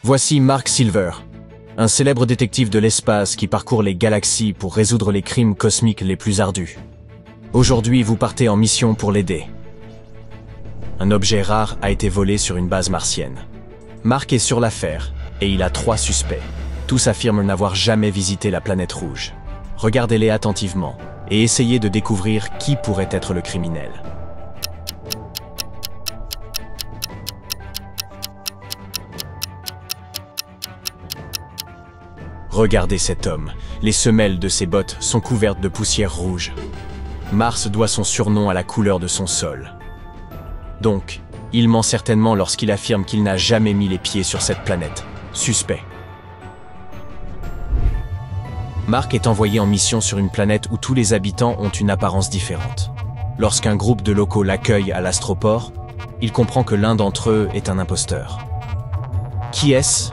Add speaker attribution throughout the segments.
Speaker 1: Voici Mark Silver, un célèbre détective de l'espace qui parcourt les galaxies pour résoudre les crimes cosmiques les plus ardus. Aujourd'hui, vous partez en mission pour l'aider. Un objet rare a été volé sur une base martienne. Mark est sur l'affaire, et il a 3 suspects. Tous affirment n'avoir jamais visité la planète rouge. Regardez-les attentivement, et essayez de découvrir qui pourrait être le criminel. Regardez cet homme. Les semelles de ses bottes sont couvertes de poussière rouge. Mars doit son surnom à la couleur de son sol. Donc, il ment certainement lorsqu'il affirme qu'il n'a jamais mis les pieds sur cette planète. Suspect. Mark est envoyé en mission sur une planète où tous les habitants ont une apparence différente. Lorsqu'un groupe de locaux l'accueille à l'astroport, il comprend que l'un d'entre eux est un imposteur. Qui est-ce ?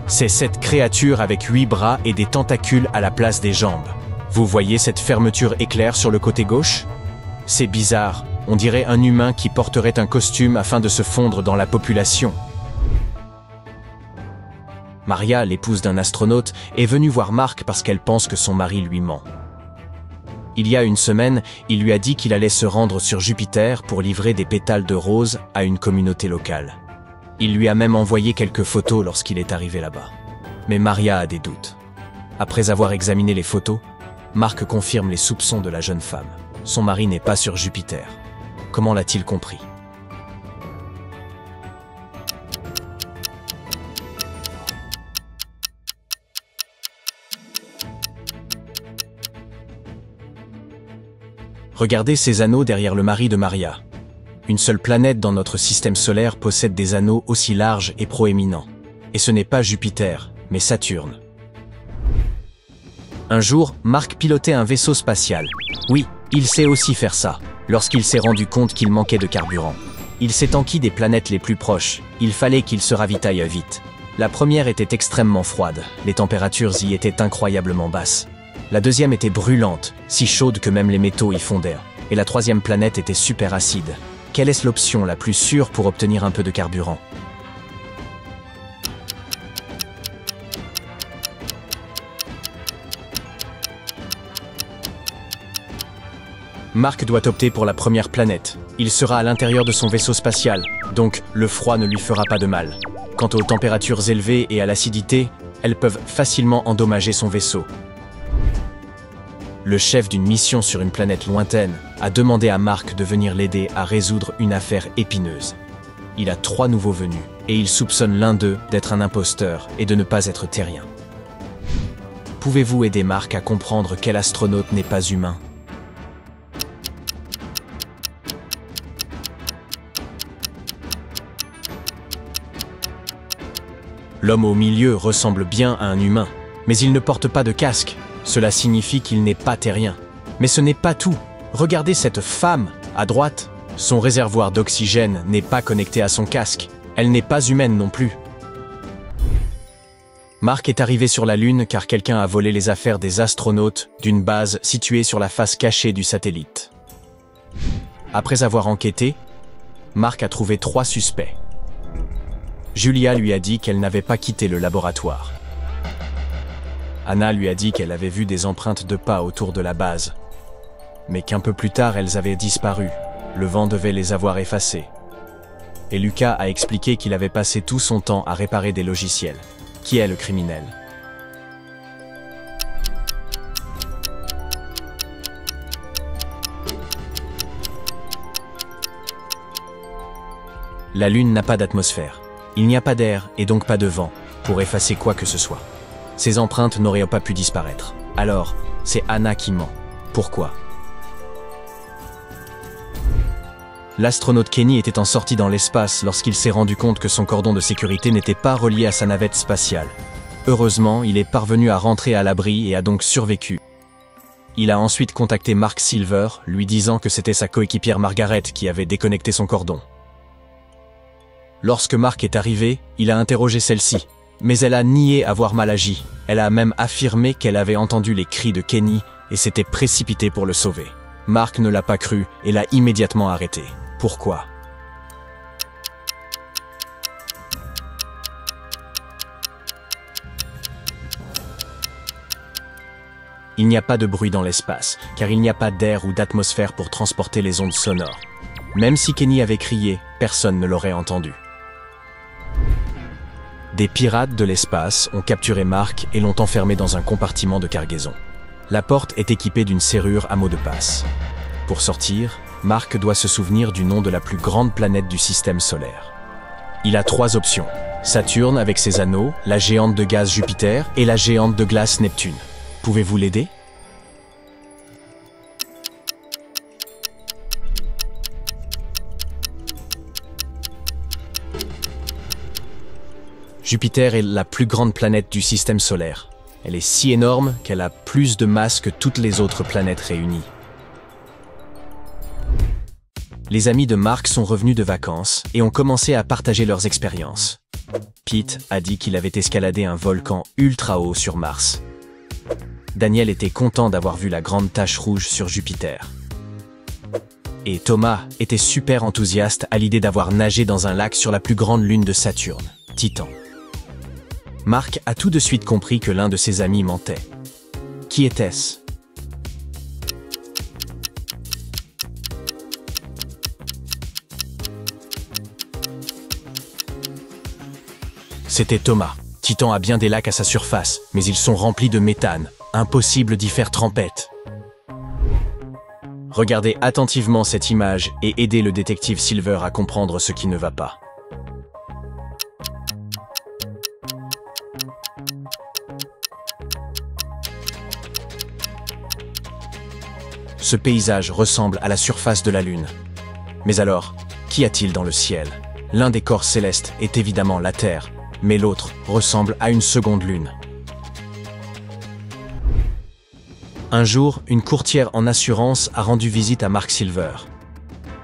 Speaker 1: C'est cette créature avec 8 bras et des tentacules à la place des jambes. Vous voyez cette fermeture éclair sur le côté gauche ? C'est bizarre, on dirait un humain qui porterait un costume afin de se fondre dans la population. Maria, l'épouse d'un astronaute, est venue voir Mark parce qu'elle pense que son mari lui ment. Il y a une semaine, il lui a dit qu'il allait se rendre sur Jupiter pour livrer des pétales de rose à une communauté locale. Il lui a même envoyé quelques photos lorsqu'il est arrivé là-bas. Mais Maria a des doutes. Après avoir examiné les photos, Mark confirme les soupçons de la jeune femme. Son mari n'est pas sur Jupiter. Comment l'a-t-il compris ? Regardez ces anneaux derrière le mari de Maria. Une seule planète dans notre système solaire possède des anneaux aussi larges et proéminents. Et ce n'est pas Jupiter, mais Saturne. Un jour, Mark pilotait un vaisseau spatial. Oui, il sait aussi faire ça, lorsqu'il s'est rendu compte qu'il manquait de carburant. Il s'est enquis des planètes les plus proches. Il fallait qu'il se ravitaille vite. La première était extrêmement froide. Les températures y étaient incroyablement basses. La deuxième était brûlante, si chaude que même les métaux y fondaient. Et la troisième planète était super acide. Quelle est l'option la plus sûre pour obtenir un peu de carburant ? Mark doit opter pour la première planète. Il sera à l'intérieur de son vaisseau spatial, donc le froid ne lui fera pas de mal. Quant aux températures élevées et à l'acidité, elles peuvent facilement endommager son vaisseau. Le chef d'une mission sur une planète lointaine a demandé à Mark de venir l'aider à résoudre une affaire épineuse. Il a 3 nouveaux venus, et il soupçonne l'un d'eux d'être un imposteur et de ne pas être terrien. Pouvez-vous aider Mark à comprendre quel astronaute n'est pas humain ? L'homme au milieu ressemble bien à un humain, mais il ne porte pas de casque. Cela signifie qu'il n'est pas terrien. Mais ce n'est pas tout. Regardez cette femme, à droite. Son réservoir d'oxygène n'est pas connecté à son casque. Elle n'est pas humaine non plus. Mark est arrivé sur la Lune car quelqu'un a volé les affaires des astronautes d'une base située sur la face cachée du satellite. Après avoir enquêté, Mark a trouvé 3 suspects. Julia lui a dit qu'elle n'avait pas quitté le laboratoire. Anna lui a dit qu'elle avait vu des empreintes de pas autour de la base, mais qu'un peu plus tard elles avaient disparu. Le vent devait les avoir effacées. Et Lucas a expliqué qu'il avait passé tout son temps à réparer des logiciels. Qui est le criminel ? La Lune n'a pas d'atmosphère. Il n'y a pas d'air et donc pas de vent pour effacer quoi que ce soit. Ces empreintes n'auraient pas pu disparaître. Alors, c'est Anna qui ment. Pourquoi ? L'astronaute Kenny était en sortie dans l'espace lorsqu'il s'est rendu compte que son cordon de sécurité n'était pas relié à sa navette spatiale. Heureusement, il est parvenu à rentrer à l'abri et a donc survécu. Il a ensuite contacté Mark Silver, lui disant que c'était sa coéquipière Margaret qui avait déconnecté son cordon. Lorsque Mark est arrivé, il a interrogé celle-ci. Mais elle a nié avoir mal agi. Elle a même affirmé qu'elle avait entendu les cris de Kenny et s'était précipité pour le sauver. Mark ne l'a pas cru et l'a immédiatement arrêté. Pourquoi? Il n'y a pas de bruit dans l'espace, car il n'y a pas d'air ou d'atmosphère pour transporter les ondes sonores. Même si Kenny avait crié, personne ne l'aurait entendu. Des pirates de l'espace ont capturé Mark et l'ont enfermé dans un compartiment de cargaison. La porte est équipée d'une serrure à mot de passe. Pour sortir, Mark doit se souvenir du nom de la plus grande planète du système solaire. Il a 3 options: Saturne avec ses anneaux, la géante de gaz Jupiter et la géante de glace Neptune. Pouvez-vous l'aider? Jupiter est la plus grande planète du système solaire. Elle est si énorme qu'elle a plus de masse que toutes les autres planètes réunies. Les amis de Mark sont revenus de vacances et ont commencé à partager leurs expériences. Pete a dit qu'il avait escaladé un volcan ultra haut sur Mars. Daniel était content d'avoir vu la grande tache rouge sur Jupiter. Et Thomas était super enthousiaste à l'idée d'avoir nagé dans un lac sur la plus grande lune de Saturne, Titan. Mark a tout de suite compris que l'un de ses amis mentait. Qui était-ce? C'était Thomas. Titan a bien des lacs à sa surface, mais ils sont remplis de méthane. Impossible d'y faire trempette. Regardez attentivement cette image et aidez le détective Silver à comprendre ce qui ne va pas. Ce paysage ressemble à la surface de la Lune. Mais alors, qu'y a-t-il dans le ciel? L'un des corps célestes est évidemment la Terre, mais l'autre ressemble à une seconde Lune. Un jour, une courtière en assurance a rendu visite à Mark Silver.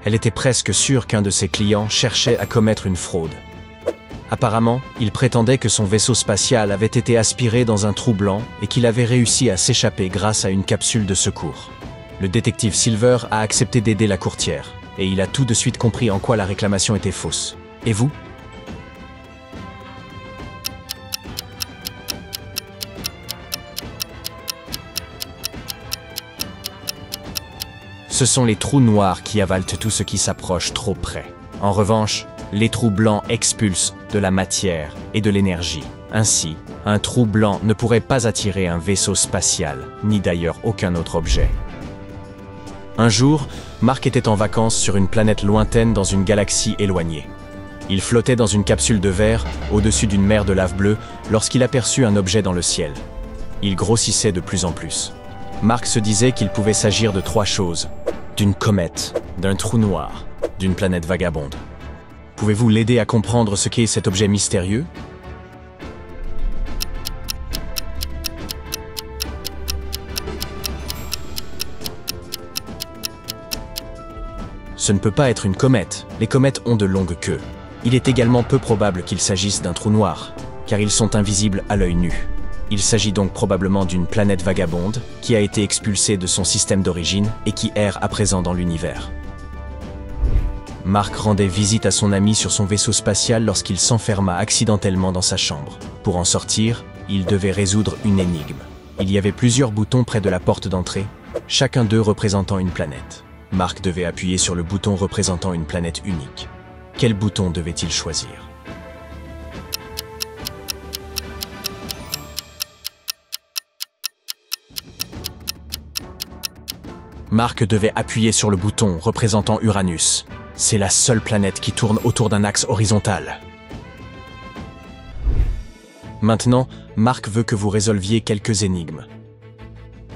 Speaker 1: Elle était presque sûre qu'un de ses clients cherchait à commettre une fraude. Apparemment, il prétendait que son vaisseau spatial avait été aspiré dans un trou blanc et qu'il avait réussi à s'échapper grâce à une capsule de secours. Le détective Silver a accepté d'aider la courtière, et il a tout de suite compris en quoi la réclamation était fausse. Et vous? Ce sont les trous noirs qui avalent tout ce qui s'approche trop près. En revanche, les trous blancs expulsent de la matière et de l'énergie. Ainsi, un trou blanc ne pourrait pas attirer un vaisseau spatial, ni d'ailleurs aucun autre objet. Un jour, Mark était en vacances sur une planète lointaine dans une galaxie éloignée. Il flottait dans une capsule de verre, au-dessus d'une mer de lave bleue, lorsqu'il aperçut un objet dans le ciel. Il grossissait de plus en plus. Mark se disait qu'il pouvait s'agir de 3 choses: d'une comète, d'un trou noir, d'une planète vagabonde. Pouvez-vous l'aider à comprendre ce qu'est cet objet mystérieux? Ce ne peut pas être une comète. Les comètes ont de longues queues. Il est également peu probable qu'il s'agisse d'un trou noir, car ils sont invisibles à l'œil nu. Il s'agit donc probablement d'une planète vagabonde qui a été expulsée de son système d'origine et qui erre à présent dans l'univers. Mark rendait visite à son ami sur son vaisseau spatial lorsqu'il s'enferma accidentellement dans sa chambre. Pour en sortir, il devait résoudre une énigme. Il y avait plusieurs boutons près de la porte d'entrée, chacun d'eux représentant une planète. Mark devait appuyer sur le bouton représentant une planète unique. Quel bouton devait-il choisir? Mark devait appuyer sur le bouton représentant Uranus. C'est la seule planète qui tourne autour d'un axe horizontal. Maintenant, Mark veut que vous résolviez quelques énigmes.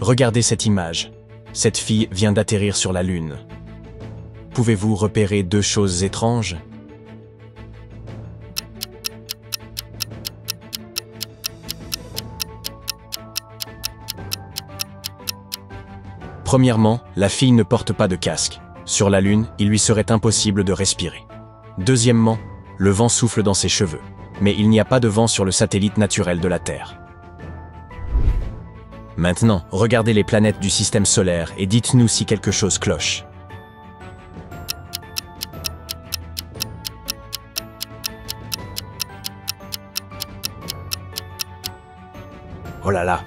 Speaker 1: Regardez cette image. Cette fille vient d'atterrir sur la Lune. Pouvez-vous repérer 2 choses étranges? Premièrement, la fille ne porte pas de casque. Sur la Lune, il lui serait impossible de respirer. Deuxièmement, le vent souffle dans ses cheveux. Mais il n'y a pas de vent sur le satellite naturel de la Terre. Maintenant, regardez les planètes du système solaire et dites-nous si quelque chose cloche. Oh là là,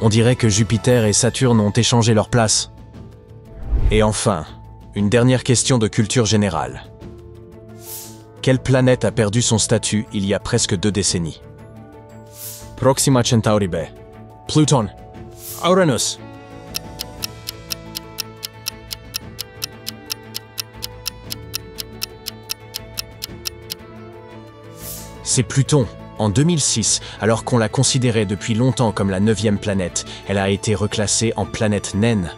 Speaker 1: on dirait que Jupiter et Saturne ont échangé leur place. Et enfin, une dernière question de culture générale. Quelle planète a perdu son statut il y a presque 2 décennies? Proxima Centauri B. Pluton. Uranus. C'est Pluton. En 2006, alors qu'on la considérait depuis longtemps comme la 9e planète, elle a été reclassée en planète naine.